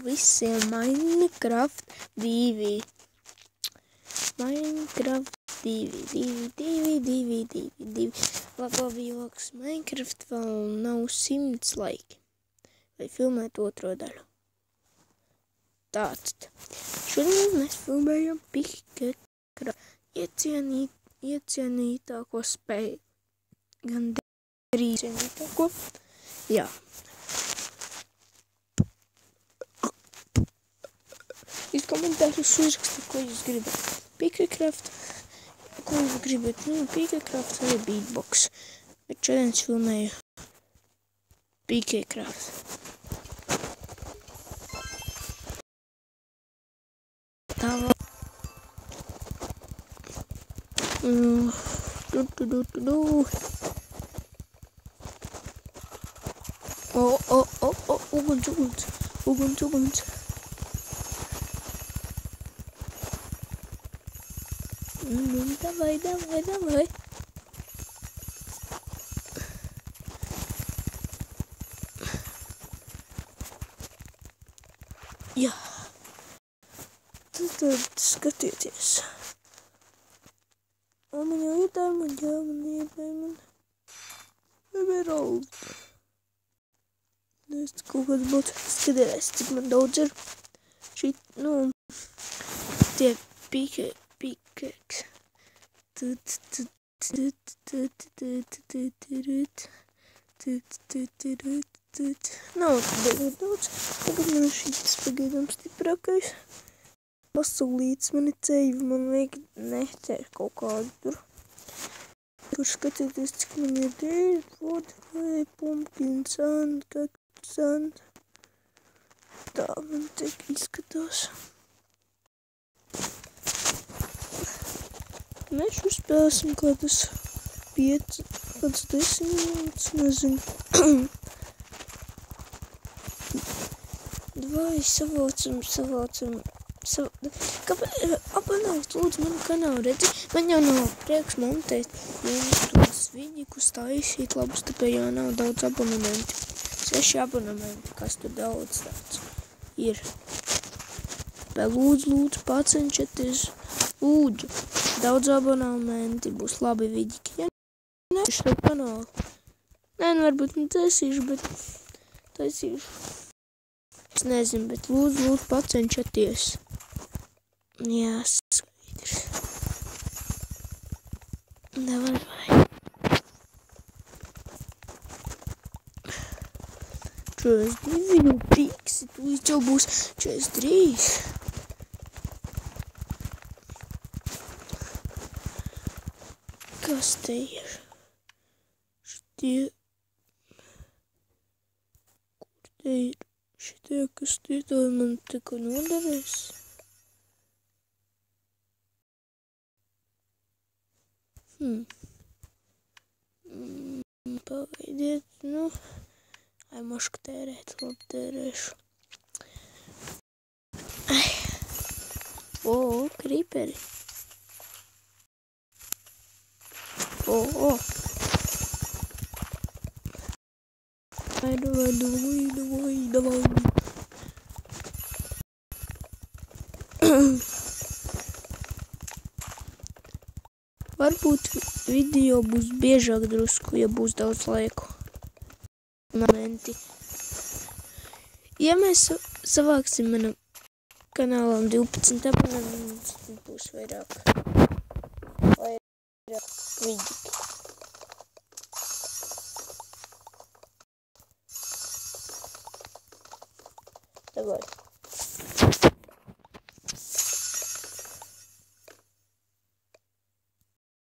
visiem Minecraft 2. Minecraft 2. Labi joks. Minecraft vēl nav 100 laiki. Lai filmētu otro daļu. Tātad. Šodien mēs filmējam Pickekraftu. Iecienītāko spēju. Gan drīz iecienītāko. Jā. Jūs komentārus uzrakstāt, ko jūs gribat. Pickekraft, ko jūs gribat? Pickekraft vai beatbox. Bet šodien es filmēju Pickekraft. Tā vēl. Uguns. Давай. Jā. Tad skatieties. Man iedāja. Emerald. Es kaut kāds būtu. Skatieties, cik man daudz ir. Šī, tie Pickaxe. Nav daudz. Tagad man šīs pagaidām stiprākais. Pasaulītis man ir ceļi, man vajag netēr kaut kādu tur. Tur skatieties, cik man ir dēļ, water, pumpkin, sand, cactus, sand. Tā man tiek izskatās. Mēs uzspēlēsim kādas 5, kādas 10 minūtes, nezinu. Vai savācam. Kāpēc? Abonēt, lūdzu, manu kanālu, redzi? Man jau nav prieks montēt, tos vidikus taisīt labus, tāpēc jau nav daudz abonementi. 6 abonementi, kas tur daudz tāds ir. Bet lūdzu, pacenšaties, lūdzu. Daudz abonementi būs labi vidiki. Ja neesmu savu kanālu. Nē, varbūt netaisīšu, bet taisīšu. Es nezinu, bet lūdzu, pacenšaties. Jā, skaidrs. Davai. 42 piksi, tūlīt jau būs 43. Kas te ir? Šitie... Kur te ir? Šitie, kas tie tā man tikko noderēs? Pagaidiet, Ai, mošku tērēt, labi tērēšu. Krīperi. Давай. Varbūt video būs biežāk drusku, ja būs daudz laiku. Momenti. Ja mēs savāksim manam kanālam 12 abonementus, tad būs vairāk vidiki. Давай.